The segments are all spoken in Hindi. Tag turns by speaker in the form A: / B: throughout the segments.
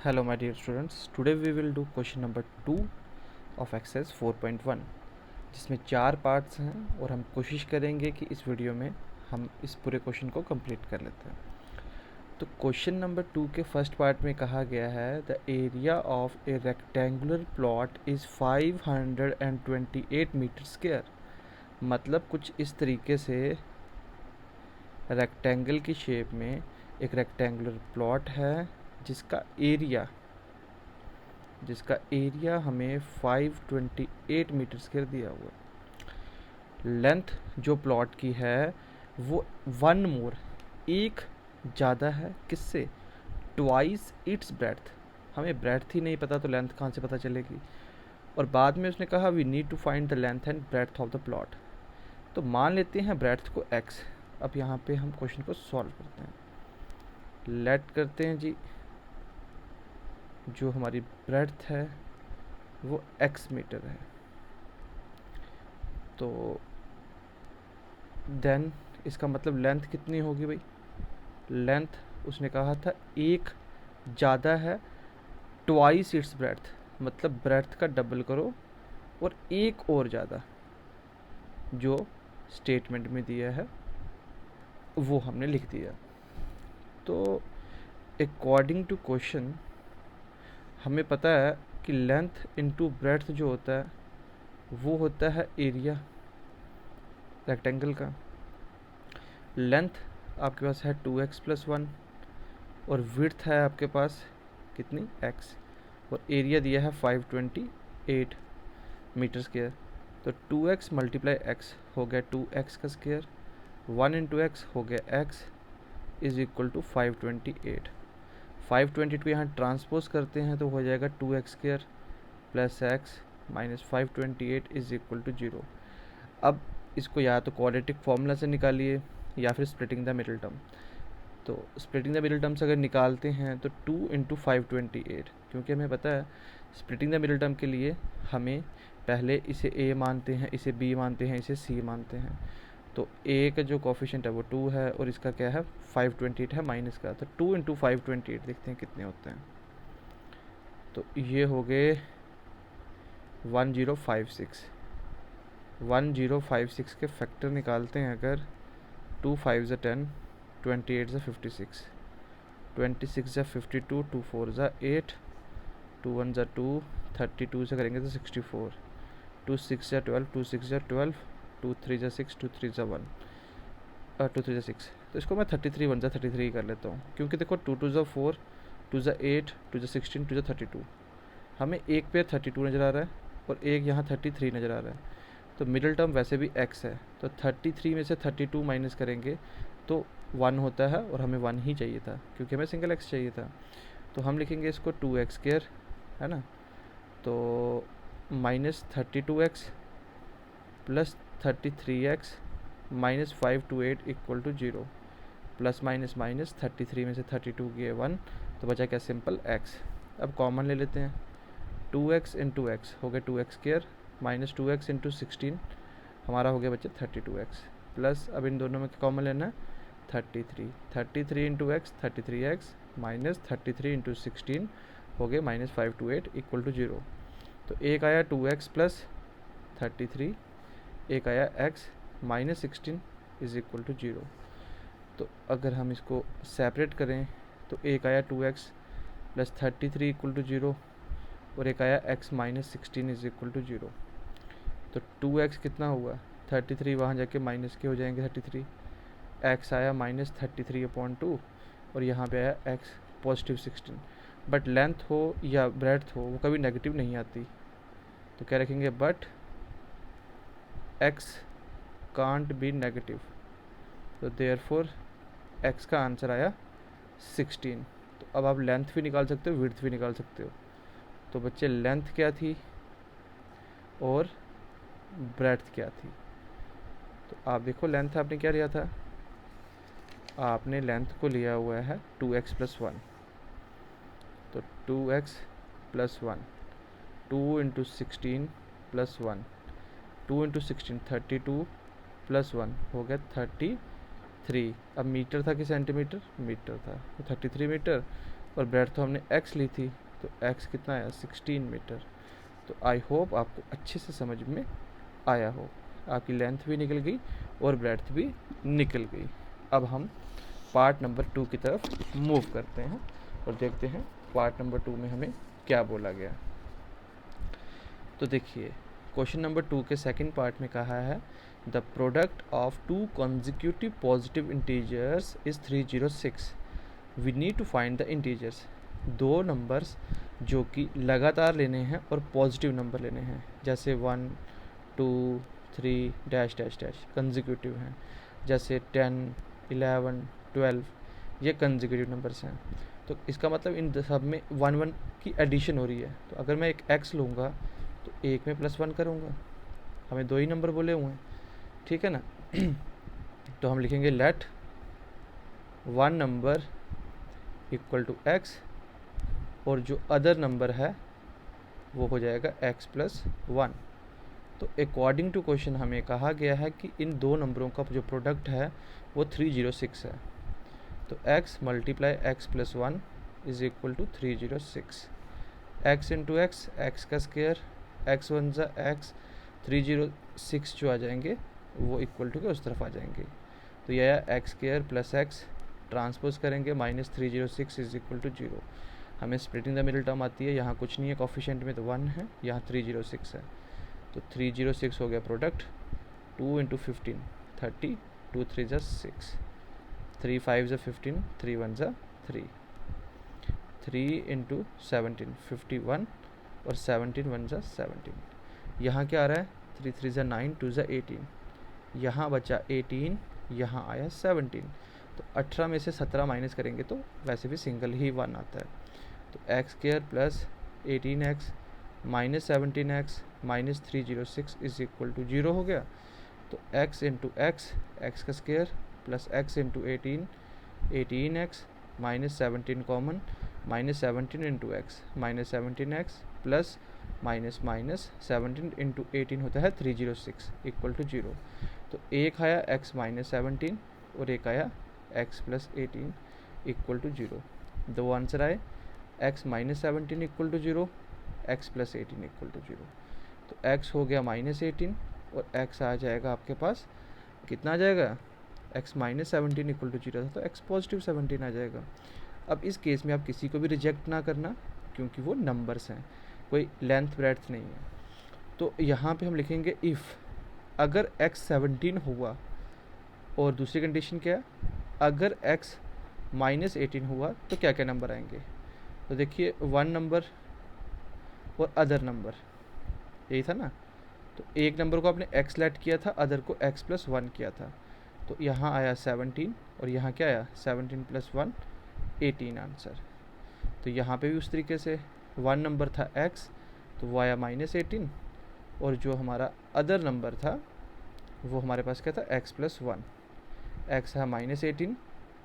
A: Hello my dear students, today we will do question number 2 of exercise 4.1 जिसमें 4 पार्ट्स हैं और हम कोशिश करेंगे कि इस वीडियो में हम इस पूरे क्वेश्चन को कंप्लीट कर लेते हैं। तो क्वेश्चन नंबर 2 के फर्स्ट पार्ट में कहा गया है the area of a rectangular plot is 528 metre square. मतलब कुछ इस तरीके से रेक्टेंगल की शेप में एक रेक्टेंगुलर प्लॉट है जिसका एरिया हमें 528 मीटर स्क्वायर दिया हुआ है। लेंथ जो प्लॉट की है वो वन मोर एक ज़्यादा है किससे, ट्वाइस इट्स ब्रेड्थ। हमें ब्रेड्थ ही नहीं पता तो लेंथ कहाँ से पता चलेगी। और बाद में उसने कहा we need to find the length and breadth of the plot. तो मान लेते हैं ब्रेड्थ को x। अब यहाँ पे हम क्वेश्चन को सॉल्व करते हैं। लेट करते हैं जी, जो हमारी ब्रेड्थ है वो x मीटर है। तो देन इसका मतलब लेंथ कितनी होगी भाई। लेंथ उसने कहा था एक ज़्यादा है, ट्वाइस इट्स ब्रेड्थ, मतलब ब्रेड्थ का डबल करो और एक और ज़्यादा जो स्टेटमेंट में दिया है वो हमने लिख दिया। तो अकॉर्डिंग टू क्वेश्चन हमें पता है कि लेंथ इनटू ब्रेड्थ जो होता है वो होता है एरिया रेक्टेंगल का। लेंथ आपके पास है 2x + 1 और विड्थ है आपके पास कितनी x, और एरिया दिया है 528 मीटर स्क्वायर। तो 2x × x हो गया 2x का स्क्वायर, 1 × x हो गया x इज इक्वल टू 528। 522 यहाँ ट्रांसपोज करते हैं तो हो जाएगा 2x² + x - 528 is equal to 0। अब इसको या तो क्वाड्रेटिक फॉर्मूला से निकालिए या फिर स्प्लिटिंग द मिडिल टर्म। तो स्प्लिटिंग द मिडिल टर्म से अगर निकालते हैं तो 2 × 528, क्योंकि हमें पता है स्प्लिटिंग द मिडिल टर्म के लिए हमें पहले इसे a मानते हैं, इसे b मानते हैं, इसे c मानते हैं। तो a का जो कोफिशिएंट है वो 2 है और इसका क्या है 528 है माइनस का। तो 2 × 528 देखते हैं कितने होते हैं। तो ये हो गए 1056। 1056 के फैक्टर निकालते हैं अगर, 2 5 × 10, 28 × 56, 26 × 52, 2 4 × 8, 2 1 × 2, 32 से करेंगे तो 64, 2 6 × 12, 2 6 × 12, 2 3 × 6, 2 3 × 1, 2 3 × 6। तो इसको मैं 33 1 × 33 कर लेता हूँ, क्योंकि देखो 2 2 × 4, 2 × 8, 2 × 16, 2 × 32। हमें एक पे 32 नज़र आ रहा है और एक यहाँ 33 नज़र आ रहा है। तो मिडिल टर्म वैसे भी x है, तो 33 में से 32 माइनस करेंगे तो 1 होता है और हमें 1 ही चाहिए था क्योंकि हमें सिंगल x चाहिए था। तो हम लिखेंगे इसको 2x² है ना। तो -32x + 33x - 528 equal to 0, plus minus minus 33 में से 32 गए 1, तो बचा क्या सिंपल x। अब कॉमन ले लेते हैं, 2x × x हो गया 2x² - 2x × 16 हमारा हो गया बच्चे 32x, प्लस अब इन दोनों में कॉमन लेना है 33, 33 × x 33x - 33 × 16 हो गए -528 इक्वल टू 0। तो एक आया 2x + 33, एक आया x - 16 इज इक्वल टू 0। तो अगर हम इसको सेपरेट करें तो एक आया 2x + 33 इक्वल टू 0 और एक आया x - 16 इज इक्वल टू 0। तो 2x कितना हुआ 33, वहाँ जाके माइनस के हो जाएंगे 33, x आया -33/2 और यहाँ पे आया x +16। बट लेंथ हो या ब्रेड्थ हो वो कभी नेगेटिव नहीं आती, तो क्या रखेंगे but x can't be negative. तो देयरफॉर x का आंसर आया 16। तो अब आप लेंथ भी निकाल सकते हो, विड्थ भी निकाल सकते हो। तो बच्चे लेंथ क्या थी और ब्रेड्थ क्या थी। तो आप देखो लेंथ आपने क्या लिया था, आपने लेंथ को लिया हुआ है 2x + 1। तो 2x + 1, 2 × 16 + 1, 2 × 16 32 + 1 हो गया 33। अब मीटर था कि सेंटीमीटर, मीटर था, तो 33 मीटर। और ब्रेड तो हमने x ली थी, तो x कितना आया 16 मीटर। तो आई होप आपको अच्छे से समझ में आया हो। आपकी लेंथ भी निकल गई और ब्रेड्थ भी निकल गई। अब हम पार्ट नंबर 2 की तरफ मूव करते हैं और देखते हैं पार्ट नंबर 2 में हमें क्या बोला गया। तो देखिए क्वेश्चन नंबर 2 के सेकंड पार्ट में कहा है the product of two consecutive positive integers is 306। We need to find the integers. दो नंबर्स जो कि लगातार लेने हैं और पॉजिटिव नंबर लेने हैं, जैसे 1 2 3 डैश डैश डैश कंजिक्यूटिव हैं, जैसे 10 11 12 ये कंजिक्यूटिव नंबर्स हैं। तो इसका मतलब इन सब में 1 1 की एडिशन हो रही है। तो अगर मैं एक x लूँगा तो एक में +1 करूँगा, हमें दो ही नंबर बोले हुए हैं, ठीक है ना। तो हम लिखेंगे let one number equal to x और जो अदर नंबर है वो हो जाएगा x+1। तो अकॉर्डिंग टू क्वेश्चन हमें कहा गया है कि इन दो नंबरों का जो प्रोडक्ट है वो 306 है। तो x multiply x+1 is equal to 306। x into x, x का स्क्वायर, x वन ज़ा एक्स, 306 जो आ जाएंगे वो इक्वल टू के उस तरफ आ जाएंगे। तो यह आया x square plus x, transpose करेंगे -306 इज इक्वल टू 0। हमें स्प्लिटिंग द मिडिल टर्म आती है, यहाँ कुछ नहीं है कोफिशिएंट में तो 1 है, यहाँ 306 है। तो 306 हो गया प्रोडक्ट। 2 इंटू 15 30, 2 3 ज़ा 6, 3 5 ज़ा 15, 3 1 ज़ा 3, 3 इंटू 17 51 और 17 1 ज़ा 17। यहाँ क्या आ रहा है 3 3 ज़ा 9, 2 ज़ा 18, यहाँ बचा 18, यहाँ आया 17। तो 18 में से 17 माइनस करेंगे तो वैसे भी सिंगल ही 1 आता है। तो x square plus 18x minus 17x minus 306 is equal to 0 हो गया। तो x इंटू एक्स, एक्स का square plus x into 18, 18x minus 17 common, minus 17 into x minus 17x plus minus minus 17 into 18 होता है 306 इक्वल टू 0। तो एक आया x माइनस 17 और एक आया x प्लस 18 इक्वल टू 0। दो आंसर आए, x minus 17 equal to 0, x plus 18 equal to 0। तो x हो गया -18 और x आ जाएगा आपके पास, कितना आ जाएगा, x माइनस 17 इक्वल टू 0 था तो x पॉजिटिव 17 आ जाएगा। अब इस केस में आप किसी को भी रिजेक्ट ना करना क्योंकि वो नंबर्स हैं, कोई लेंथ ब्रेड्थ नहीं है। तो यहाँ पे हम लिखेंगे इफ़ अगर x 17 हुआ और दूसरी कंडीशन क्या है, अगर x माइनस 18 हुआ तो क्या क्या नंबर आएंगे। तो देखिए 1 नंबर और अदर नंबर, यही था ना। तो एक नंबर को आपने x लेट किया था, अदर को x+1 किया था। तो यहाँ आया 17 और यहाँ क्या आया 17 + 1 18 आंसर। तो यहाँ पे भी उस तरीके से 1 नंबर था x तो वो आया -18 और जो हमारा अदर नंबर था वो हमारे पास क्या था x+1, x है -18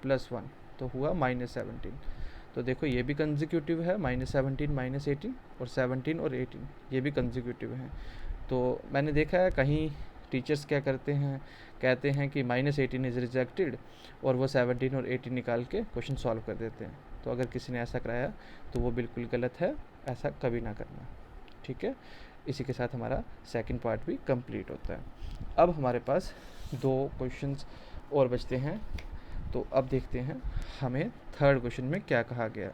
A: + 1 तो हुआ -17। तो देखो ये भी कंजिक्यूटिव है, -17 -18 और 17 और 18 ये भी कंजिक्यूटिव हैं। तो मैंने देखा है कहीं टीचर्स क्या करते हैं, कहते हैं कि -18 इज़ रिजेक्टेड और वो 17 और 18 निकाल के क्वेश्चन सॉल्व कर देते हैं। तो अगर किसी ने ऐसा कराया तो वो बिल्कुल गलत है, ऐसा कभी ना करना, ठीक है। इसी के साथ हमारा सेकंड पार्ट भी कंप्लीट होता है। अब हमारे पास 2 क्वेश्चंस और बचते हैं, तो अब देखते हैं हमें थर्ड क्वेश्चन में क्या कहा गया।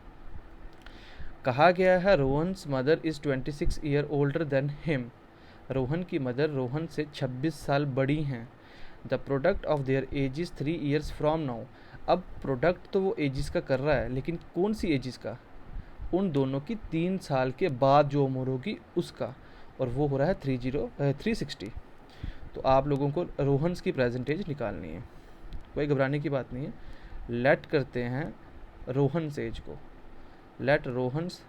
A: कहा गया है Rohan's mother is 26 year older than him. Rohan की मदर रोहन से 26 साल बड़ी हैं। The product of their ages 3 years from now. अब प्रोडक्ट तो वो एजिस का कर रहा है, लेकिन कौन सी एजिस का, उन दोनों की 3 साल के बाद जो उम्र होगी उसका, और वो हो रहा है 360। तो आप लोगों को रोहन्स की प्रेजेंटेज निकालनी है, कोई घबराने की बात नहीं है। लेट करते हैं रोहन्स एज को, लेट रोहन्स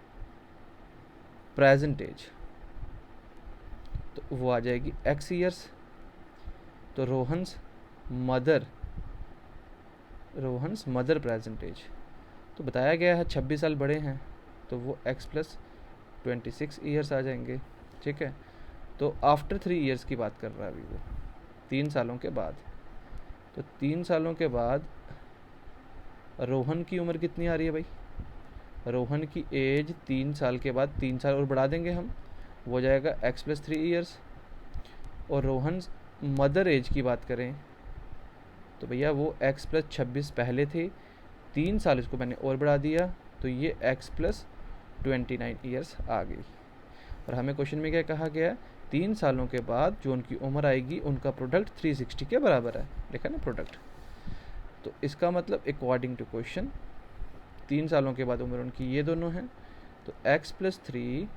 A: प्रेजेंटेज, तो वो आ जाएगी x ईयर्स। तो रोहन्स मदर प्रेजेंटेज, तो बताया गया है 26 साल बड़े हैं तो वो x+26 ईयर्स आ जाएंगे, ठीक है। तो आफ्टर 3 ईयर्स की बात कर रहा है अभी वो, 3 सालों के बाद। तो 3 सालों के बाद रोहन की उम्र कितनी आ रही है भाई, रोहन की एज 3 साल के बाद 3 साल और बढ़ा देंगे हम, वो हो जाएगा x + 3 ईयर्स। और रोहन मदर एज की बात करें तो भैया वो x + 26 पहले थे, 3 साल इसको मैंने और बढ़ा दिया, तो ये x + 29 ईयर्स आ गई। और हमें क्वेश्चन में क्या कहा गया, 3 सालों के बाद जो उनकी उम्र आएगी उनका प्रोडक्ट 360 के बराबर है, लिखा ना प्रोडक्ट। तो इसका मतलब अकॉर्डिंग टू क्वेश्चन 3 सालों के बाद उम्र उनकी ये दोनों हैं, तो x + 3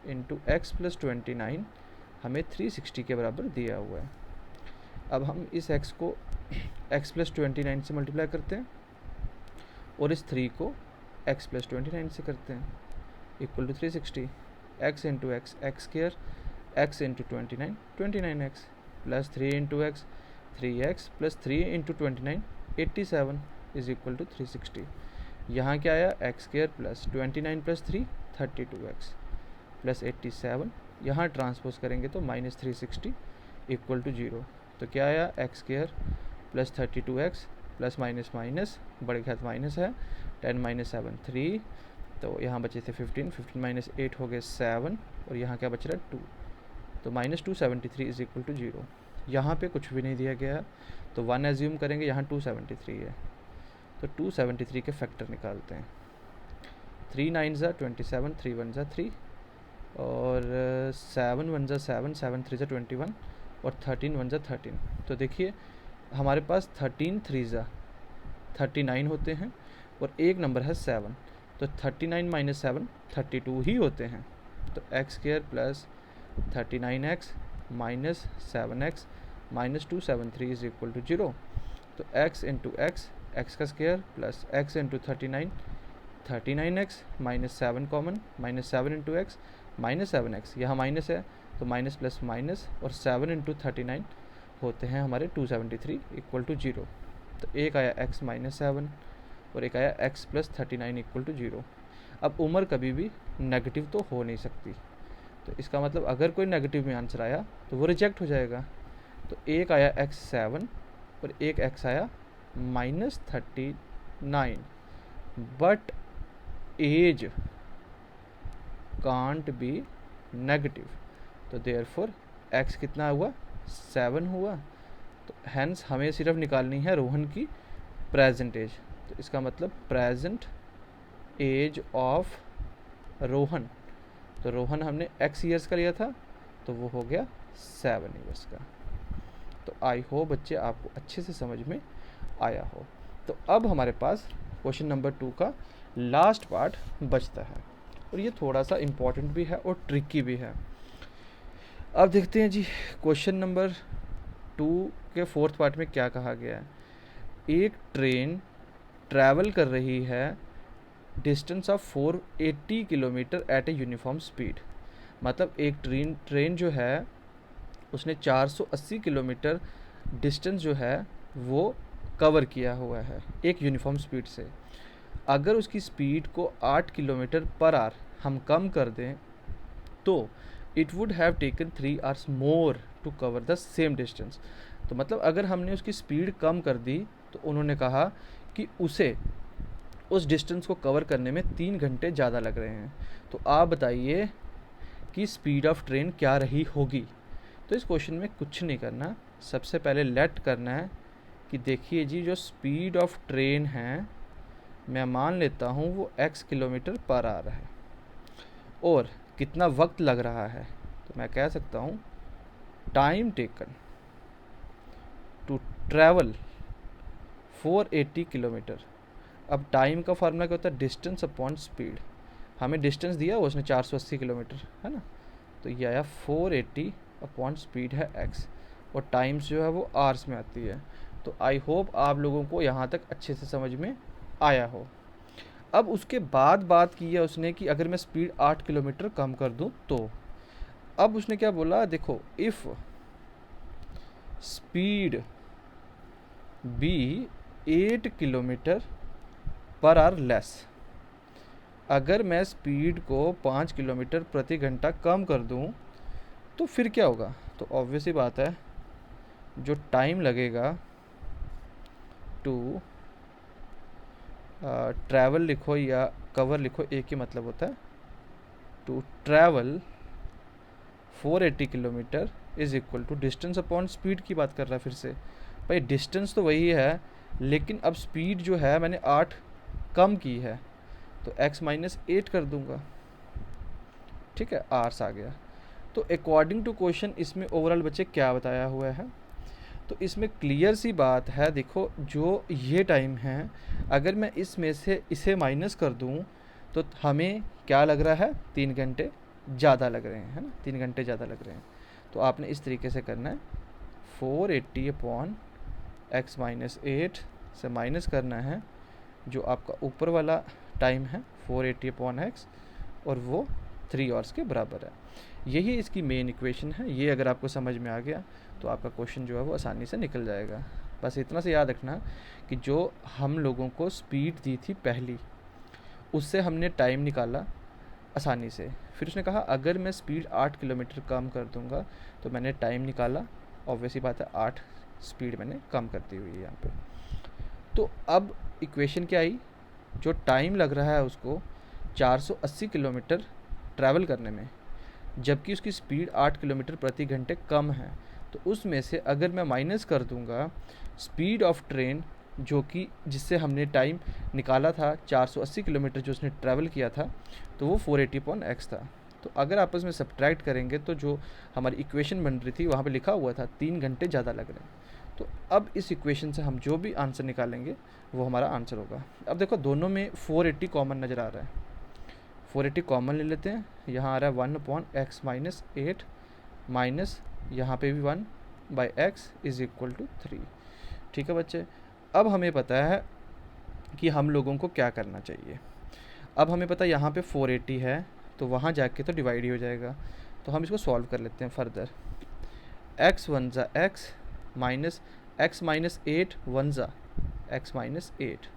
A: × x + 29 हमें 360 के बराबर दिया हुआ है। अब हम इस x को x + 29 से मल्टीप्लाई करते हैं और इस 3 को x + 29 से करते हैं, equal to 360। x × x x², x × 29 29x, plus 3 × x 3x, plus 3 × 29 87 is equal to 360। यहाँ क्या आया, x² plus 29 plus 3 32x plus 87, यहाँ ट्रांसपोज करेंगे तो -360 इक्वल टू 0। तो क्या आया, x² plus 32x plus minus minus बढ़ गया तो माइनस है, 10 - 7 3, तो यहाँ बचे थे 15 15 - 8 हो गए 7, और यहाँ क्या बच रहा है 2, तो -273 इज इक्वल टू 0। यहाँ पे कुछ भी नहीं दिया गया है तो 1 एज्यूम करेंगे, यहाँ 273 है, तो 273 के फैक्टर निकालते हैं। 3 9 ज़ा 27, 3 1 ज़ा 3, और 7 1 ज़ा 7, 7 3 ज़ा 21, और 13 1 ज़ा 13। तो देखिए हमारे पास 13 3 ज़ा 39 होते हैं, और एक नंबर है 7, तो 39 - 7 32 ही होते हैं। तो x² plus 39x minus 7x minus 273 is equal to 0। तो x × x x² plus x × 39 39x minus 7 common, -7 × x -7x, यहाँ माइनस है तो माइनस प्लस माइनस, और 7 × 39 होते हैं हमारे 273 इक्वल टू 0। तो एक आया x - 7 और एक आया x + 39 इक्वल टू 0। अब उम्र कभी भी नेगेटिव तो हो नहीं सकती, तो इसका मतलब अगर कोई नेगेटिव में आंसर आया तो वो रिजेक्ट हो जाएगा। तो एक आया x 7 और एक x आया -39, but age can't be negative, तो देयरफॉर x कितना हुआ 7 हुआ। तो हैंस हमें सिर्फ निकालनी है रोहन की प्रेजेंट एज, तो इसका मतलब प्रेजेंट एज ऑफ रोहन, तो रोहन हमने x ईयर्स का लिया था तो वो हो गया 7 ईयर्स का। तो आई होप बच्चे आपको अच्छे से समझ में आया हो। तो अब हमारे पास क्वेश्चन नंबर 2 का लास्ट पार्ट बचता है, और ये थोड़ा सा इम्पॉर्टेंट भी है और ट्रिकी भी है। अब देखते हैं जी क्वेश्चन नंबर 2 के 4th पार्ट में क्या कहा गया है। एक ट्रेन ट्रैवल कर रही है distance of 480 kilometre at a uniform speed, मतलब एक ट्रेन जो है उसने 480 किलोमीटर डिस्टेंस जो है वो कवर किया हुआ है एक यूनिफॉर्म स्पीड से। अगर उसकी स्पीड को 8 किलोमीटर पर आवर हम कम कर दें तो it would have taken 3 hours more to cover the same distance. तो मतलब अगर हमने उसकी स्पीड कम कर दी तो उन्होंने कहा कि उसे उस डिस्टेंस को कवर करने में 3 घंटे ज़्यादा लग रहे हैं। तो आप बताइए कि स्पीड ऑफ ट्रेन क्या रही होगी। तो इस क्वेश्चन में कुछ नहीं करना, सबसे पहले लेट करना है कि देखिए जी जो स्पीड ऑफ ट्रेन है मैं मान लेता हूँ वो x किलोमीटर पर आवर है, और कितना वक्त लग रहा है, तो मैं कह सकता हूँ time taken to travel 480 kilometre. अब टाइम का फार्मूला क्या होता है, डिस्टेंस अपॉन स्पीड। हमें डिस्टेंस दिया उसने 480 किलोमीटर है ना, तो ये आया 480 अपॉन स्पीड है x, और टाइम्स जो है वो आवर्स में आती है। तो आई होप आप लोगों को यहाँ तक अच्छे से समझ में आया हो। अब उसके बाद बात की है उसने कि अगर मैं स्पीड 8 किलोमीटर कम कर दूं तो, अब उसने क्या बोला, देखो if speed be 8 kilometre per hour less, अगर मैं स्पीड को 5 किलोमीटर प्रति घंटा कम कर दूं तो फिर क्या होगा। तो ऑब्वियस ही बात है जो टाइम लगेगा टू ट्रैवल लिखो या कवर लिखो, एक ही मतलब होता है, to travel 480 kilometre is equal to distance upon speed की बात कर रहा है फिर से। भाई डिस्टेंस तो वही है, लेकिन अब स्पीड जो है मैंने 8 कम की है, तो x माइनस 8 कर दूंगा। ठीक है, आर्स आ गया। तो अकॉर्डिंग टू क्वेश्चन इसमें ओवरऑल बच्चे क्या बताया हुआ है, तो इसमें क्लियर सी बात है, देखो जो ये टाइम है, अगर मैं इसमें से इसे माइनस कर दूं तो हमें क्या लग रहा है, 3 घंटे ज़्यादा लग रहे हैं, है ना, 3 घंटे ज़्यादा लग रहे हैं। तो आपने इस तरीके से करना है, 480 अपॉन x माइनस 8 से माइनस करना है जो आपका ऊपर वाला टाइम है 480 अपॉन x, और वो 3 आवर्स के बराबर है। यही इसकी मेन इक्वेशन है। ये अगर आपको समझ में आ गया तो आपका क्वेश्चन जो है वो आसानी से निकल जाएगा। बस इतना से याद रखना कि जो हम लोगों को स्पीड दी थी पहली, उससे हमने टाइम निकाला आसानी से। फिर उसने कहा अगर मैं स्पीड 8 किलोमीटर कम कर दूंगा तो मैंने टाइम निकाला, ऑब्वियसली बात है 8 स्पीड मैंने कम करती हुई यहाँ पे। तो अब इक्वेशन क्या आई, जो टाइम लग रहा है उसको 480 किलोमीटर ट्रैवल करने में, जबकि उसकी स्पीड 8 किलोमीटर प्रति घंटे कम है, तो उसमें से अगर मैं माइनस कर दूंगा स्पीड ऑफ ट्रेन, जो कि जिससे हमने टाइम निकाला था 480 किलोमीटर जो उसने ट्रैवल किया था, तो वो 480/x था। तो अगर आपस में सब्ट्रैक्ट करेंगे तो जो हमारी इक्वेशन बन रही थी वहाँ पे लिखा हुआ था 3 घंटे ज़्यादा लग रहे हैं। तो अब इस इक्वेशन से हम जो भी आंसर निकालेंगे वो हमारा आंसर होगा। अब देखो दोनों में 480 कॉमन नज़र आ रहा है, 480 कॉमन ले लेते हैं। यहाँ आ रहा है 1/x माइनस 8 माइनस यहाँ पे भी 1/x इज इक्वल टू 3। ठीक है बच्चे, अब हमें पता है कि हम लोगों को क्या करना चाहिए। अब हमें पता है यहाँ पे 480 है, तो वहाँ जाके तो डिवाइड ही हो जाएगा। तो हम इसको सॉल्व कर लेते हैं फर्दर। x 1 ज़ा x माइनस x माइनस 8 1 ज़ा x minus 8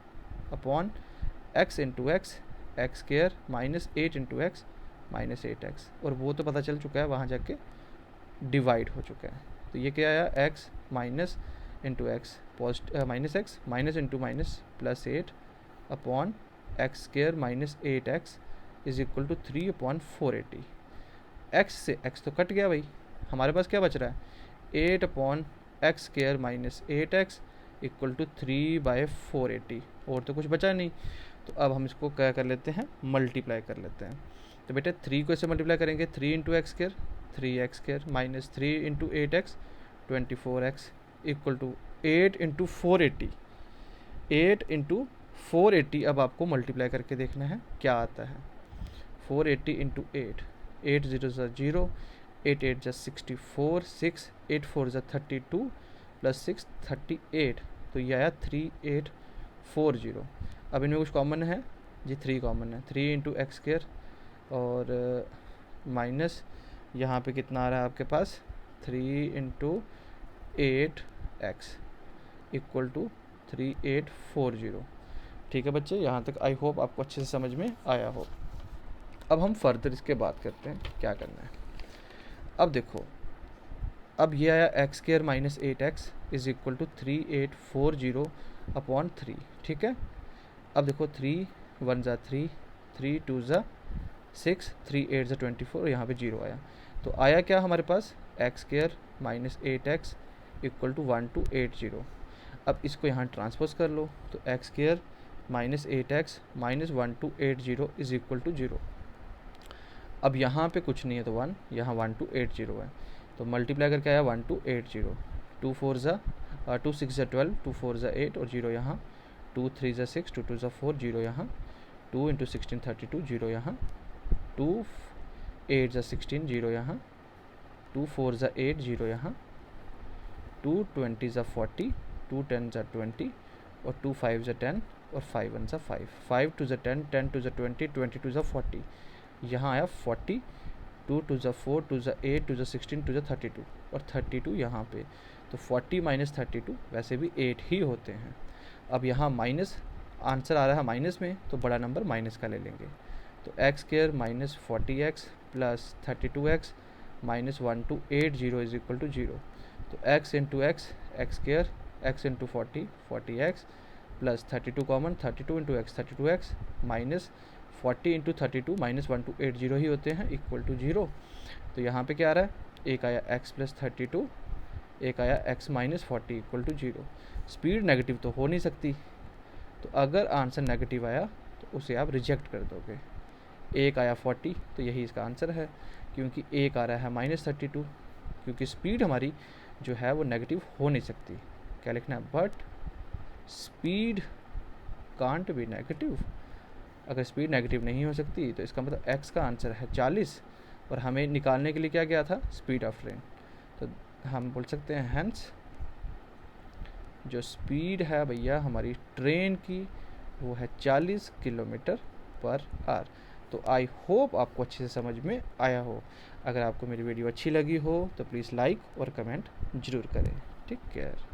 A: upon x into x x square minus 8 into x minus 8x, और वो तो पता चल चुका है, वहाँ जाके डिवाइड हो चुका है। तो ये क्या आया, x minus into x minus x minus into minus plus 8 upon x square minus 8x is equal to 3/480। x से x तो कट गया भाई, हमारे पास क्या बच रहा है, 8/x square minus 8x equal to 3/480, और तो कुछ बचा नहीं। तो अब हम इसको क्या कर लेते हैं, मल्टीप्लाई कर लेते हैं। तो बेटे 3 को इससे मल्टीप्लाई करेंगे, 3 इंटू एक्स स्क्वायर 3x स्क्वायर minus 3 into 8x 24x equal to 8 into 480, 8 into 480। अब आपको मल्टीप्लाई करके देखना है क्या आता है, 480 इंटू 8, 8 0 ज़ा 0, 8 8 ज़ा 64, 6 8 4 ज़ा 32 प्लस 6 38, तो ये आया 3840। अब इनमें कुछ कॉमन है जी, 3 कॉमन है, 3 इंटू एक्स स्क्वायर और माइनस यहाँ पे कितना आ रहा है आपके पास, 3 इंटू 8x इक्वल टू 3840। ठीक है बच्चे, यहाँ तक आई होप आपको अच्छे से समझ में आया हो। अब हम फर्दर इसके बात करते हैं क्या करना है। अब देखो, अब ये आया x square minus 8x is equal to 3840/3। ठीक है, अब देखो 3 1 ज़ा 3, 3 2 ज़ा 6, 3 8 ज़ा 24, यहाँ पे 0 आया। तो आया क्या हमारे पास, x square minus 8x equal to 1280। अब इसको यहाँ ट्रांसपोज कर लो, तो x square minus 8x minus 1280 is equal to 0। अब यहाँ पे कुछ नहीं है तो 1, यहाँ 1280 है, तो मल्टीप्लाई करके आया 1280, 2 4 ज़ा 2 6 ज़ा 12, 2 4 ज़ा 8 और 0 यहाँ, 2 3 ज़ा 6, 2 2 ज़ा 4, 0 यहाँ, 2 इंटू 16 32, 0 यहाँ, 2 8 ज़ा 16, 0 यहाँ, 2 4 ज़ा 8, 0 यहाँ, 2 20 ज़ा 40, 2 10 ज़ा 20 और 2 5 ज़ा 10 और 5 1 ज़ा 5, 5 2 ज़ा 10, 10 2 ज़ा 20, 20 2 ज़ा 40, यहाँ आया 40, 2 2 ज़ा 4, 2 ज़ा 8, 2 ज़ा 16, 2 ज़ा 32 और 32 यहाँ पे। तो 40 माइनस 32 वैसे भी 8 ही होते हैं। अब यहाँ माइनस आंसर आ रहा है माइनस में, तो बड़ा नंबर माइनस का ले लेंगे। तो x square minus 40x plus 32x minus 1280 is equal to 0। तो x into x x square, x into 40 40x plus 32 common, 32 into x 32x minus 40 into 32 -1280 ही होते हैं, इक्वल टू 0। तो यहाँ पे क्या आ रहा है, एक आया x प्लस 32, एक आया x minus 40 equal to 0। Speed negative तो हो नहीं सकती, तो अगर आंसर नेगेटिव आया तो उसे आप रिजेक्ट कर दोगे। एक आया 40, तो यही इसका आंसर है, क्योंकि एक आ रहा है -32, क्योंकि स्पीड हमारी जो है वो नेगेटिव हो नहीं सकती। क्या लिखना है, but speed can't be negative. अगर स्पीड नेगेटिव नहीं हो सकती तो इसका मतलब x का आंसर है 40, और हमें निकालने के लिए क्या गया था, स्पीड ऑफ ट्रेन। तो हम बोल सकते हैं हैंस जो स्पीड है भैया हमारी ट्रेन की वो है 40 किलोमीटर पर आवर। तो आई होप आपको अच्छे से समझ में आया हो। अगर आपको मेरी वीडियो अच्छी लगी हो तो प्लीज़ लाइक और कमेंट ज़रूर करें। Take care.